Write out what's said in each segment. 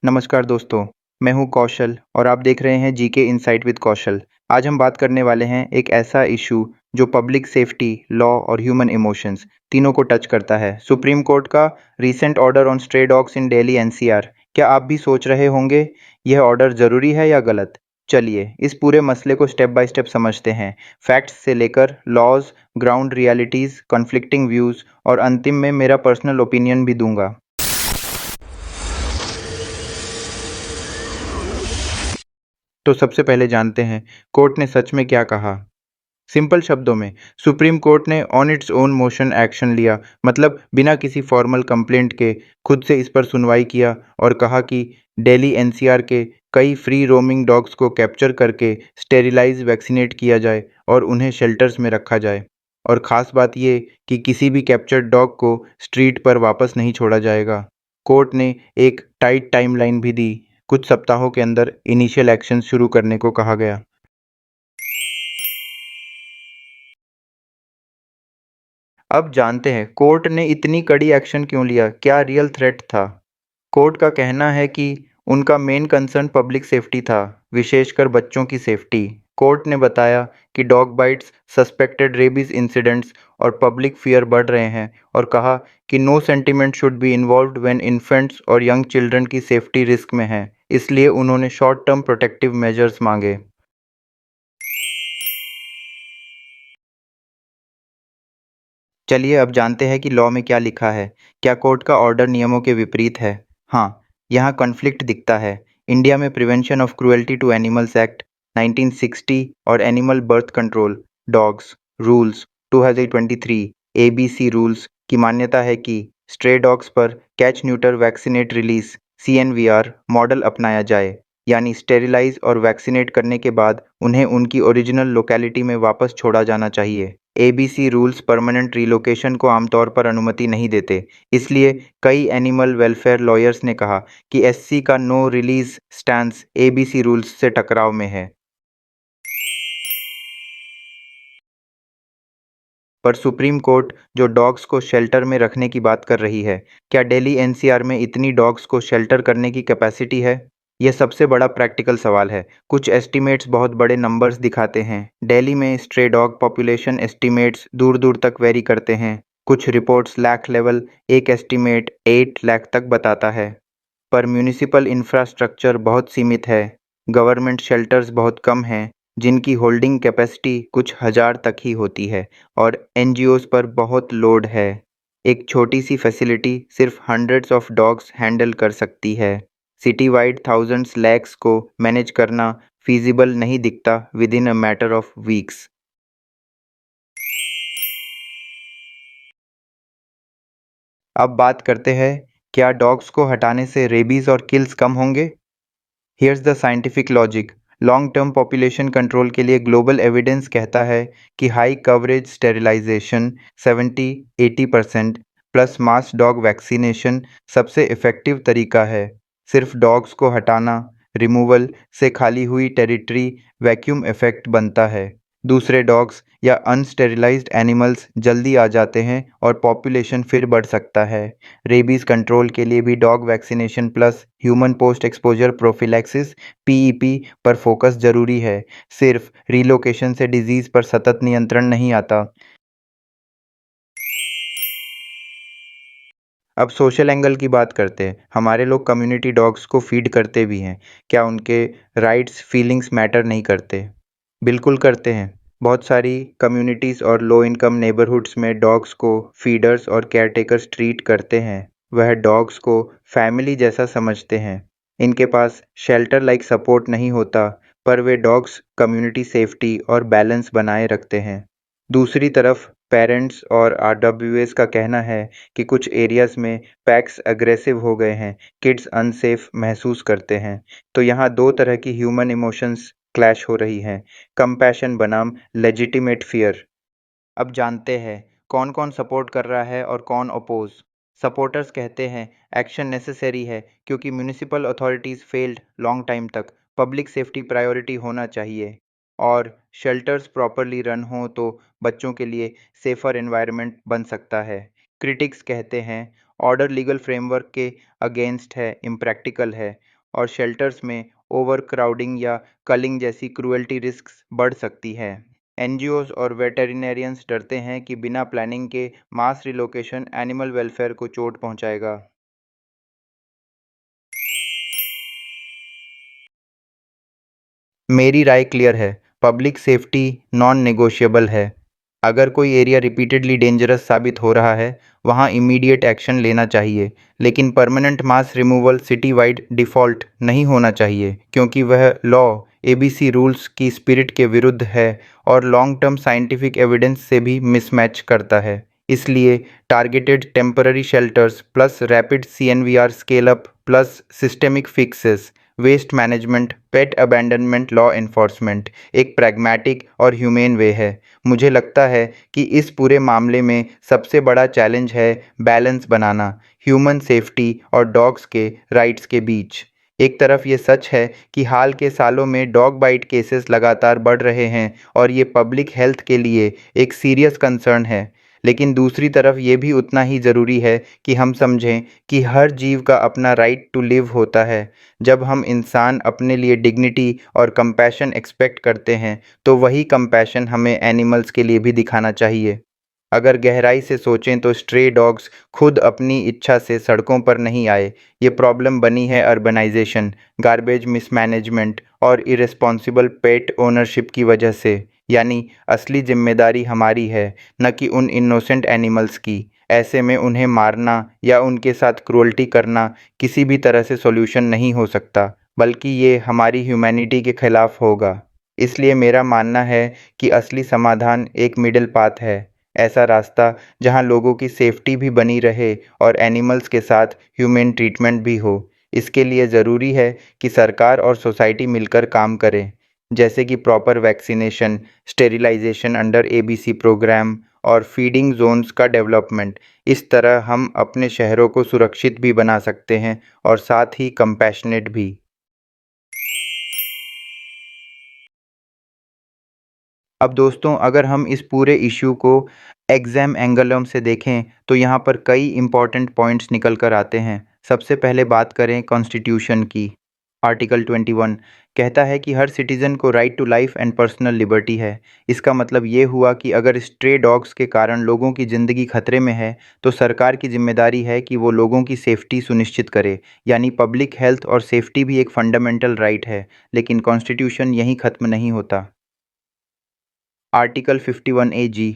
नमस्कार दोस्तों, मैं हूं कौशल और आप देख रहे हैं जीके इनसाइट विद कौशल। आज हम बात करने वाले हैं एक ऐसा इशू जो पब्लिक सेफ्टी, लॉ और ह्यूमन इमोशंस तीनों को टच करता है। सुप्रीम कोर्ट का recent order on stray dogs in Delhi NCR. क्या आप भी सोच रहे होंगे यह ऑर्डर ज़रूरी है या गलत? चलिए इस पूरे मसले को स्टेप बाय स्टेप समझते हैं। फैक्ट्स से लेकर laws, ground realities, conflicting views और अंतिम में मेरा पर्सनल ओपिनियन भी दूंगा। तो सबसे पहले जानते हैं कोर्ट ने सच में क्या कहा। सिंपल शब्दों में सुप्रीम कोर्ट ने on its own motion action लिया, मतलब बिना किसी फॉर्मल कंप्लेंट के खुद से इस पर सुनवाई किया और कहा कि दिल्ली एनसीआर के कई फ्री रोमिंग डॉग्स को कैप्चर करके स्टेरिलाइज वैक्सीनेट किया जाए और उन्हें शेल्टर्स में रखा जाए। और ख़ास बात ये कि किसी भी कैप्चर्ड डॉग को स्ट्रीट पर वापस नहीं छोड़ा जाएगा। कोर्ट ने एक टाइट टाइमलाइन भी दी, कुछ सप्ताहों के अंदर इनिशियल एक्शन शुरू करने को कहा गया। अब जानते हैं कोर्ट ने इतनी कड़ी एक्शन क्यों लिया, क्या रियल थ्रेट था। कोर्ट का कहना है कि उनका मेन कंसर्न पब्लिक सेफ्टी था, विशेषकर बच्चों की सेफ्टी। कोर्ट ने बताया कि dog bites, suspected rabies incidents और पब्लिक फियर बढ़ रहे हैं और कहा कि no sentiment should be involved when infants और यंग चिल्ड्रन की सेफ्टी रिस्क में है, इसलिए उन्होंने शॉर्ट टर्म प्रोटेक्टिव मेजर्स मांगे। चलिए अब जानते हैं कि लॉ में क्या लिखा है। क्या कोर्ट का ऑर्डर नियमों के विपरीत है? हाँ, यहाँ कॉन्फ्लिक्ट दिखता है। इंडिया में prevention of cruelty to animals act 1960 और animal birth control dogs rules 2023 ABC rules की मान्यता है कि स्ट्रे डॉग्स पर catch neuter vaccinate release CNVR model अपनाया जाए, यानी स्टेरिलाइज और वैक्सीनेट करने के बाद उन्हें उनकी ओरिजिनल लोकेलिटी में वापस छोड़ा जाना चाहिए। एबीसी रूल्स परमानेंट रिलोकेशन को आमतौर पर अनुमति नहीं देते, इसलिए कई एनिमल वेलफेयर लॉयर्स ने कहा कि एससी का no release stance ABC rules से टकराव में है। पर सुप्रीम कोर्ट जो डॉग्स को शेल्टर में रखने की बात कर रही है, क्या दिल्ली एनसीआर में इतनी डॉग्स को शेल्टर करने की कैपेसिटी है? यह सबसे बड़ा प्रैक्टिकल सवाल है। कुछ एस्टीमेट्स बहुत बड़े नंबर्स दिखाते हैं। दिल्ली में स्ट्रे डॉग पॉपुलेशन एस्टीमेट्स दूर दूर तक वेरी करते हैं। कुछ रिपोर्ट्स लाख लेवल, एक एस्टीमेट 8 लाख तक बताता है। पर म्यूनिसिपल इंफ्रास्ट्रक्चर बहुत सीमित है। गवर्नमेंट शेल्टर्स बहुत कम हैं, जिनकी होल्डिंग कैपेसिटी कुछ हज़ार तक ही होती है और एनजीओज़ पर बहुत लोड है। एक छोटी सी फैसिलिटी सिर्फ हंड्रेड्स ऑफ डॉग्स हैंडल कर सकती है। सिटी वाइड थाउजेंड्स लैक्स को मैनेज करना फीजिबल नहीं दिखता with in a matter of weeks. अब बात करते हैं, क्या डॉग्स को हटाने से रेबीज और किल्स कम होंगे? Here's the scientific logic. Long term population control के लिए ग्लोबल एविडेंस कहता है कि high coverage sterilisation 70-80% plus mass dog vaccination सबसे इफ़ेक्टिव तरीका है। सिर्फ डॉग्स को हटाना, रिमूवल से खाली हुई टेरिटरी वैक्यूम इफेक्ट बनता है। दूसरे डॉग्स या अनस्टेरिलाइज्ड एनिमल्स जल्दी आ जाते हैं और पॉपुलेशन फिर बढ़ सकता है। रेबीज कंट्रोल के लिए भी dog vaccination plus human post exposure prophylaxis PEP पर फोकस जरूरी है। सिर्फ रिलोकेशन से डिजीज पर सतत नियंत्रण नहीं आता। अब सोशल एंगल की बात करते हैं। हमारे लोग कम्युनिटी डॉग्स को फीड करते भी हैं। क्या उनके राइट्स फीलिंग्स मैटर नहीं करते? बिल्कुल करते हैं। बहुत सारी कम्युनिटीज़ और लो इनकम नेबरहुड्स में डॉग्स को फीडर्स और केयरटेकर्स ट्रीट करते हैं। वह डॉग्स को फैमिली जैसा समझते हैं। इनके पास शेल्टर लाइक सपोर्ट नहीं होता, पर वे डॉग्स कम्युनिटी सेफ्टी और बैलेंस बनाए रखते हैं। दूसरी तरफ पेरेंट्स और आरडब्ल्यूएस का कहना है कि कुछ एरियाज में पैक्स अग्रेसिव हो गए हैं, किड्स अनसेफ महसूस करते हैं। तो यहाँ दो तरह की ह्यूमन इमोशंस क्लैश हो रही हैं, कंपैशन बनाम लेजिटिमेट फियर। अब जानते हैं कौन कौन सपोर्ट कर रहा है और कौन अपोज। सपोर्टर्स कहते हैं एक्शन नेसेसरी है क्योंकि municipal authorities failed long time तक, पब्लिक सेफ्टी प्रायोरिटी होना चाहिए और शेल्टर्स प्रॉपरली रन हो तो बच्चों के लिए सेफर एनवायरनमेंट बन सकता है। क्रिटिक्स कहते हैं ऑर्डर लीगल फ्रेमवर्क के अगेंस्ट है, इम्प्रैक्टिकल है और शेल्टर्स में ओवरक्राउडिंग या कलिंग जैसी क्रूएल्टी रिस्क्स बढ़ सकती है। एनजीओज और वेटेरिनेरियंस डरते हैं कि बिना प्लानिंग के मास रिलोकेशन एनिमल वेलफेयर को चोट पहुंचाएगा। मेरी राय क्लियर है, पब्लिक सेफ्टी नॉन नेगोशिएबल है। अगर कोई एरिया रिपीटेडली डेंजरस साबित हो रहा है, वहाँ इमीडिएट एक्शन लेना चाहिए, लेकिन परमानेंट मास रिमूवल सिटी वाइड डिफ़ॉल्ट नहीं होना चाहिए, क्योंकि वह लॉ एबीसी रूल्स की स्पिरिट के विरुद्ध है और लॉन्ग टर्म साइंटिफिक एविडेंस से भी मिसमैच करता है। इसलिए targeted temporary shelters plus rapid CNVR scale up plus systemic fixes, waste management, pet abandonment law enforcement एक प्रैग्मैटिक और ह्यूमेन वे है। मुझे लगता है कि इस पूरे मामले में सबसे बड़ा चैलेंज है बैलेंस बनाना ह्यूमन सेफ्टी और डॉग्स के राइट्स के बीच। एक तरफ ये सच है कि हाल के सालों में डॉग बाइट केसेस लगातार बढ़ रहे हैं और ये पब्लिक हेल्थ के लिए एक सीरियस कंसर्न है, लेकिन दूसरी तरफ ये भी उतना ही ज़रूरी है कि हम समझें कि हर जीव का अपना राइट टू लिव होता है। जब हम इंसान अपने लिए डिग्निटी और कंपैशन एक्सपेक्ट करते हैं, तो वही कंपैशन हमें एनिमल्स के लिए भी दिखाना चाहिए। अगर गहराई से सोचें तो स्ट्रे डॉग्स खुद अपनी इच्छा से सड़कों पर नहीं आए। ये प्रॉब्लम बनी है अर्बनाइजेशन, गार्बेज मिसमैनेजमेंट और इरेस्पॉन्सिबल पेट ओनरशिप की वजह से। यानी असली जिम्मेदारी हमारी है, न कि उन इनोसेंट एनिमल्स की। ऐसे में उन्हें मारना या उनके साथ क्रूअल्टी करना किसी भी तरह से सॉल्यूशन नहीं हो सकता, बल्कि ये हमारी ह्यूमैनिटी के खिलाफ होगा। इसलिए मेरा मानना है कि असली समाधान एक मिडिल पाथ है, ऐसा रास्ता जहां लोगों की सेफ्टी भी बनी रहे और एनिमल्स के साथ ह्यूमन ट्रीटमेंट भी हो। इसके लिए ज़रूरी है कि सरकार और सोसाइटी मिलकर काम करें, जैसे कि proper vaccination, sterilisation under ABC programme और फीडिंग जोन्स का डेवलपमेंट। इस तरह हम अपने शहरों को सुरक्षित भी बना सकते हैं और साथ ही कंपैशनेट भी। अब दोस्तों, अगर हम इस पूरे इश्यू को एग्ज़ाम एंगलम से देखें तो यहाँ पर कई इम्पॉर्टेंट पॉइंट्स निकल कर आते हैं। सबसे पहले बात करें कॉन्स्टिट्यूशन की। आर्टिकल 21 कहता है कि हर सिटीज़न को right to life and personal liberty है। इसका मतलब ये हुआ कि अगर स्ट्रे डॉग्स के कारण लोगों की ज़िंदगी खतरे में है, तो सरकार की जिम्मेदारी है कि वो लोगों की सेफ्टी सुनिश्चित करे। यानी पब्लिक हेल्थ और सेफ्टी भी एक फंडामेंटल राइट है। लेकिन कॉन्स्टिट्यूशन यहीं ख़त्म नहीं होता। आर्टिकल 51A(g)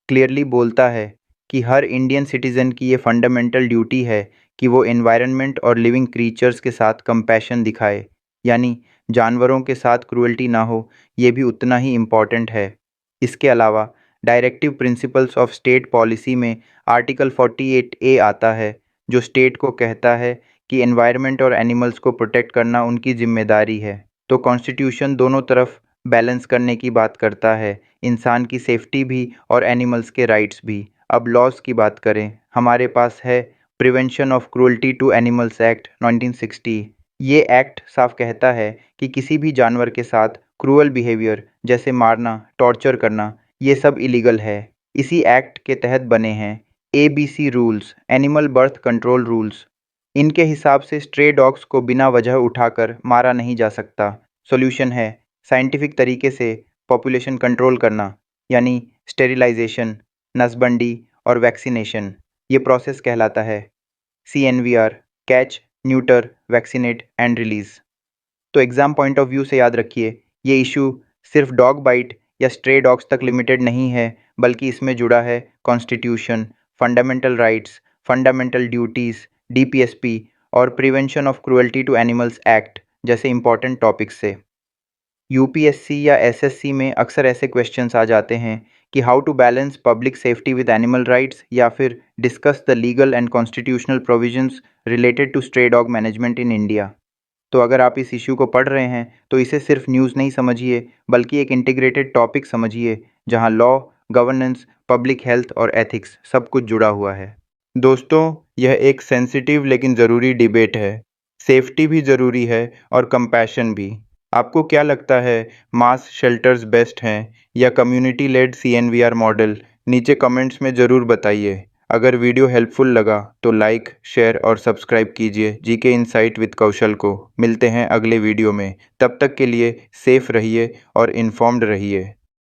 क्लियरली बोलता है कि हर इंडियन सिटीज़न की ये फंडामेंटल ड्यूटी है कि वो एनवायरनमेंट और लिविंग क्रीचर्स के साथ कंपैशन दिखाए। यानी जानवरों के साथ क्रूएल्टी ना हो, ये भी उतना ही इम्पॉर्टेंट है। इसके अलावा directive principles of state policy में आर्टिकल 48A आता है, जो स्टेट को कहता है कि एनवायरनमेंट और एनिमल्स को प्रोटेक्ट करना उनकी जिम्मेदारी है। तो कॉन्स्टिट्यूशन दोनों तरफ बैलेंस करने की बात करता है, इंसान की सेफ्टी भी और एनिमल्स के राइट्स भी। अब लॉज की बात करें, हमारे पास है prevention of cruelty to animals act 1960। ये एक्ट साफ कहता है कि किसी भी जानवर के साथ क्रूअल बिहेवियर जैसे मारना, टॉर्चर करना, ये सब इलीगल है। इसी एक्ट के तहत बने हैं ABC rules, animal birth control rules. इनके हिसाब से स्ट्रे डॉग्स को बिना वजह उठाकर मारा नहीं जा सकता। सॉल्यूशन है साइंटिफिक तरीके से पॉपुलेशन कंट्रोल करना, यानी स्टेरिलाइजेशन, नसबंदी और वैक्सीनेशन। ये प्रोसेस कहलाता है CNVR, catch, neuter, vaccinate and release. तो एग्ज़ाम पॉइंट ऑफ व्यू से याद रखिए, ये इशू सिर्फ डॉग बाइट या स्ट्रे डॉग्स तक लिमिटेड नहीं है, बल्कि इसमें जुड़ा है constitution, fundamental rights, fundamental duties, DPSP और prevention of cruelty to animals act जैसे इंपॉर्टेंट टॉपिक्स से। यूपीएससी या एसएससी में अक्सर ऐसे क्वेश्चंस आ जाते हैं कि how to balance public safety with animal rights, या फिर discuss the legal and constitutional provisions related to stray dog management in India. तो अगर आप इस इशू को पढ़ रहे हैं तो इसे सिर्फ न्यूज़ नहीं समझिए, बल्कि एक इंटीग्रेटेड टॉपिक समझिए जहां लॉ, गवर्नेंस, पब्लिक हेल्थ और एथिक्स सब कुछ जुड़ा हुआ है। दोस्तों, यह एक सेंसिटिव लेकिन ज़रूरी डिबेट है। सेफ्टी भी ज़रूरी है और कंपैशन भी। आपको क्या लगता है, मास शेल्टर्स बेस्ट हैं या कम्युनिटी लेड CNVR मॉडल? नीचे कमेंट्स में ज़रूर बताइए। अगर वीडियो हेल्पफुल लगा तो लाइक, शेयर और सब्सक्राइब कीजिए जीके इनसाइट विद कौशल को। मिलते हैं अगले वीडियो में। तब तक के लिए सेफ रहिए और इन्फॉर्म्ड रहिए।